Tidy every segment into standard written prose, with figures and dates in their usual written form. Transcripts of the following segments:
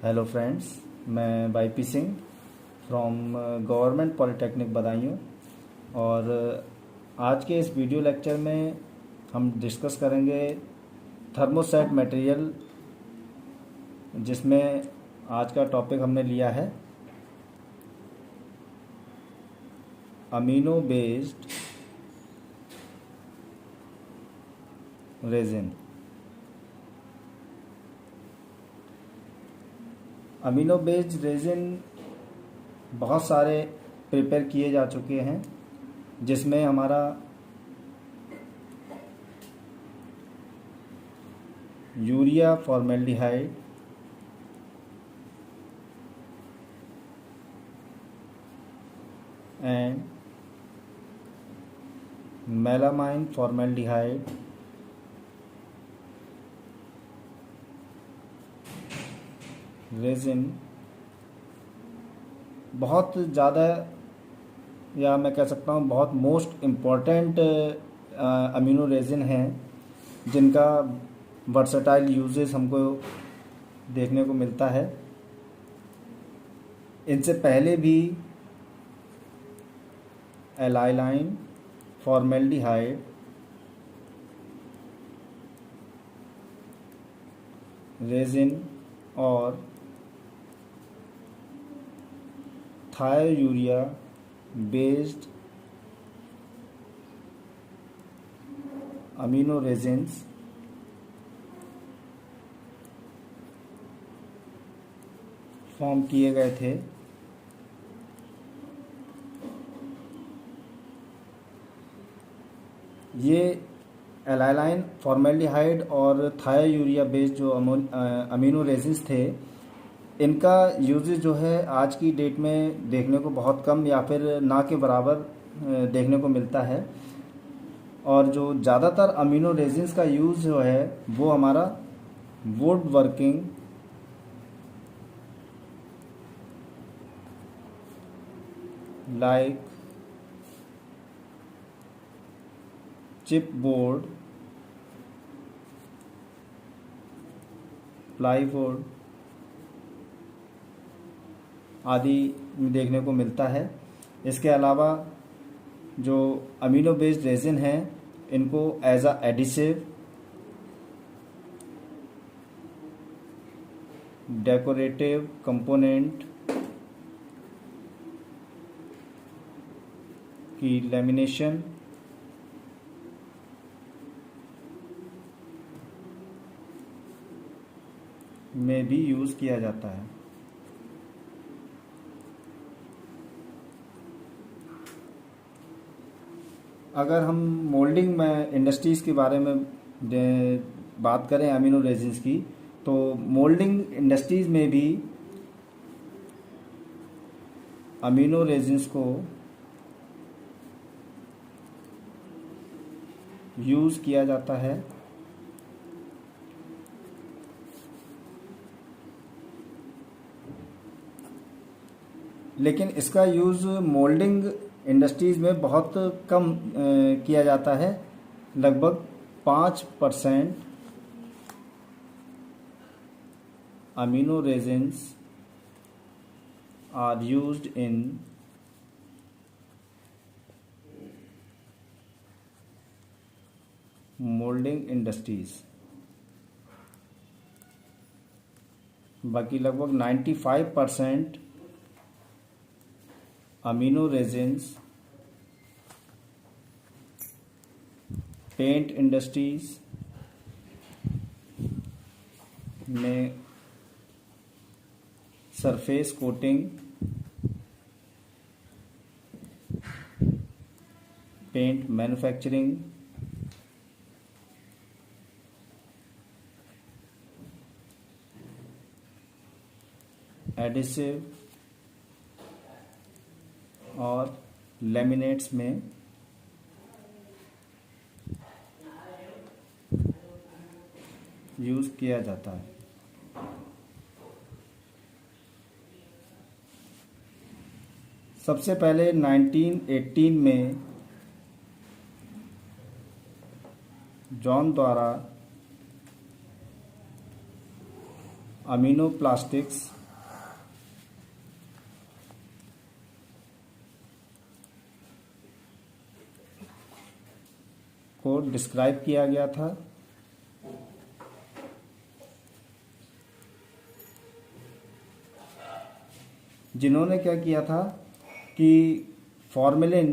Hello friends, मैं YP Singh from government polytechnic Budaun. और आज के इस वीडियो लेक्चर में हम डिस्कस करेंगे थर्मोसेट मटेरियल, जिसमें आज का टॉपिक हमने लिया है amino based resin. Amino based resin बहुत सारे प्रिपेयर किए जा चुके हैं, जिसमें हमारा urea formaldehyde, and melamine formaldehyde, resin बहुत ज़्यादा, या मैं कह सकता हूँ बहुत मोस्ट इम्पॉर्टेंट अमीनो रेजिन हैं, जिनका वर्सेटाइल यूजेस हमको देखने को मिलता है। इनसे पहले भी एलाइलाइन फॉर्मेल्डिहाइड, रेजिन और thiourea based amino resins form किए गए थे। ये एलाइलाइन फॉर्मेल्डिहाइड और थायोयूरिया बेस्ड जो अमीनो रेजिन्स थे, इनका यूजेज जो है आज की डेट में देखने को बहुत कम या फिर ना के बराबर देखने को मिलता है। और जो ज़्यादातर अमीनो रेजिन्स का यूज़ जो है वो हमारा would working, like chip board, plywood आदि में देखने को मिलता है। इसके अलावा जो अमीनो बेस्ड रेजिन हैं, इनको as a adhesive, decorative component की लेमिनेशन में भी यूज़ किया जाता है। अगर हम मोल्डिंग में इंडस्ट्रीज़ के बारे में बात करें अमीनो रेजिन्स की, तो मोल्डिंग इंडस्ट्रीज़ में भी अमीनो रेजिन्स को यूज़ किया जाता है। लेकिन इसका यूज़ मोल्डिंग इंडस्ट्रीज़ में बहुत कम किया जाता है। लगभग 5% amino resins are used in moulding industries. बाकी लगभग 95% अमीनो रेजिन्स पेंट इंडस्ट्रीज में surface coating, paint manufacturing, adhesive और लेमिनेट्स में यूज़ किया जाता है। सबसे पहले 1918 में जॉन द्वारा अमीनो प्लास्टिक्स को डिस्क्राइब किया गया था। जिन्होंने क्या किया था कि फॉर्मेलिन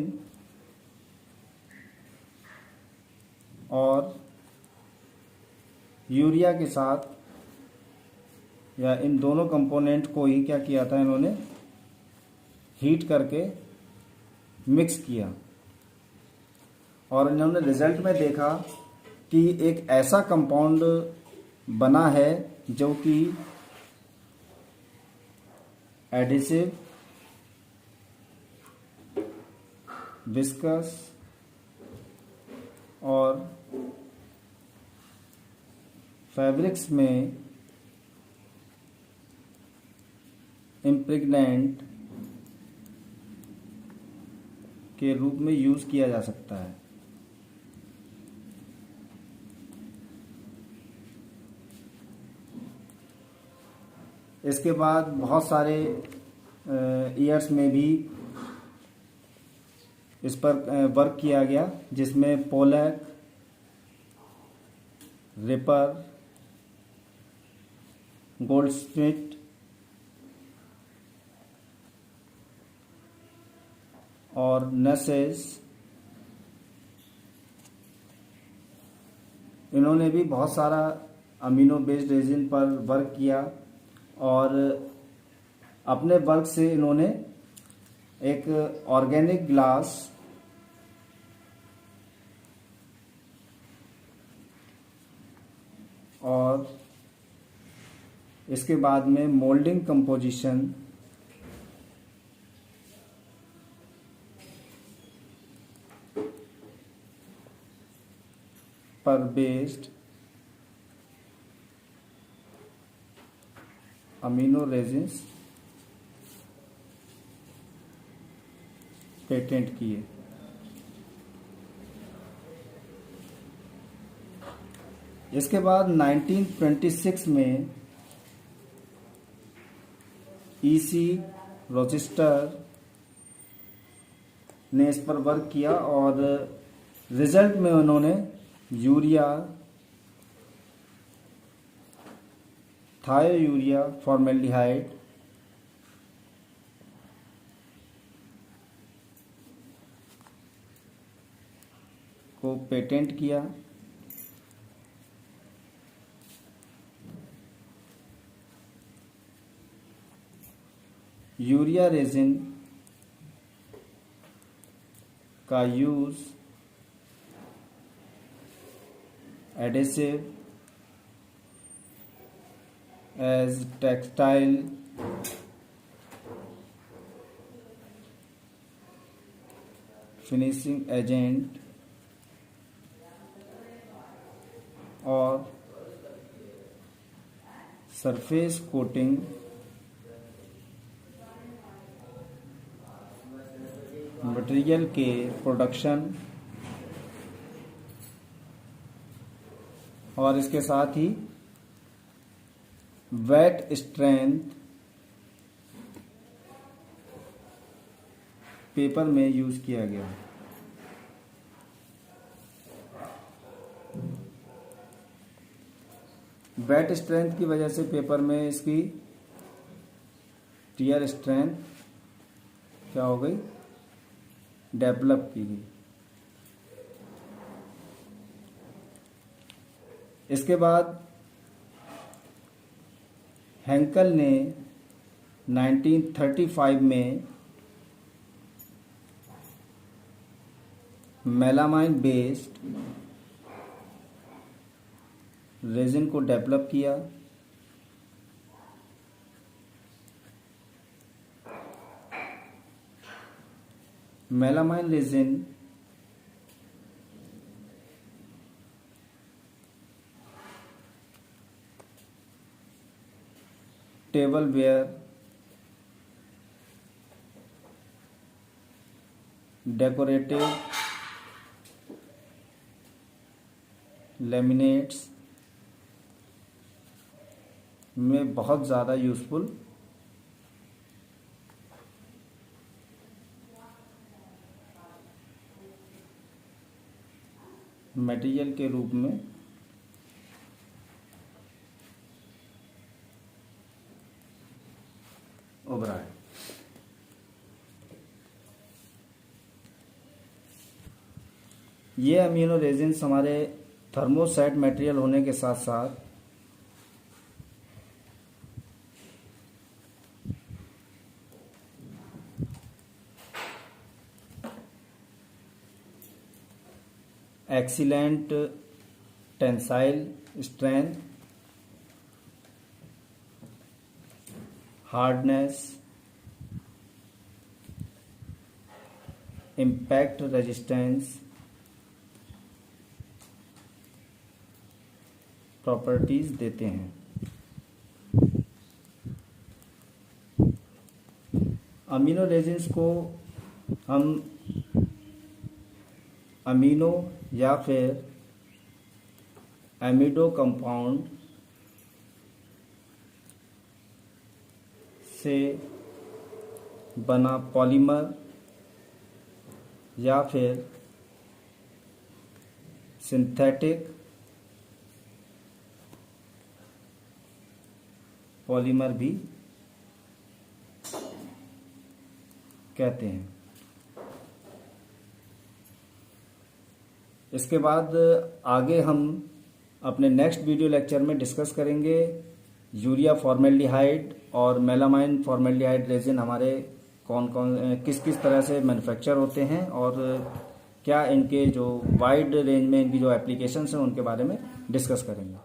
और यूरिया के साथ या इन दोनों कंपोनेंट को ही क्या किया था, इन्होंने हीट करके मिक्स किया और इन्होंने रिजल्ट में देखा कि एक ऐसा कंपाउंड बना है जो कि एडिसिव, विस्कस और फैब्रिक्स में इम्प्रेग्नेंट के रूप में यूज़ किया जा सकता है। इसके बाद बहुत सारे ईयर्स में भी इस पर वर्क किया गया, जिसमें पोलैक, रिपर, गोल्डस्मिथ और नसेस, इन्होंने भी बहुत सारा अमीनो बेस्ड रेजिन पर वर्क किया और अपने वर्क से इन्होंने एक ऑर्गेनिक ग्लास और इसके बाद में मोल्डिंग कंपोजिशन पर बेस्ड अमीनो रेजिन्स पेटेंट किए। इसके बाद 1926 में ईसी रोचेस्टर ने इस पर वर्क किया और रिजल्ट में उन्होंने यूरिया, थायोयूरिया फॉर्मेल्डिहाइड को पेटेंट किया। यूरिया रेजिन का use adhesive, as textile finishing agent और सरफेस कोटिंग मटेरियल के प्रोडक्शन और इसके साथ ही वेट स्ट्रेंथ पेपर में यूज किया गया। वेट स्ट्रेंथ की वजह से पेपर में इसकी टियर स्ट्रेंथ क्या हो गई, डेवलप की गई। इसके बाद हेंकल ने 1935 में मेलामाइन बेस्ड रेजिन को डेवलप किया। Melamine resin tableware, decorative laminates में बहुत ज़्यादा यूज़फुल मटेरियल के रूप में उभरा है। ये अमीनो रेजिन्स हमारे थर्मोसेट मटेरियल होने के साथ साथ excellent tensile strength, hardness, impact resistance properties देते हैं। अमीनो रेजिन्स को हम अमीनो या फिर एमिडो कंपाउंड से बना पॉलीमर या फिर सिंथेटिक पॉलीमर भी कहते हैं। इसके बाद आगे हम अपने नेक्स्ट वीडियो लेक्चर में डिस्कस करेंगे यूरिया फॉर्मेल्डिहाइड और मेलामाइन फॉर्मेल्डिहाइड रेजिन हमारे कौन कौन किस किस तरह से मैन्युफैक्चर होते हैं और क्या इनके जो वाइड रेंज में इनकी जो एप्लीकेशंस हैं उनके बारे में डिस्कस करेंगे।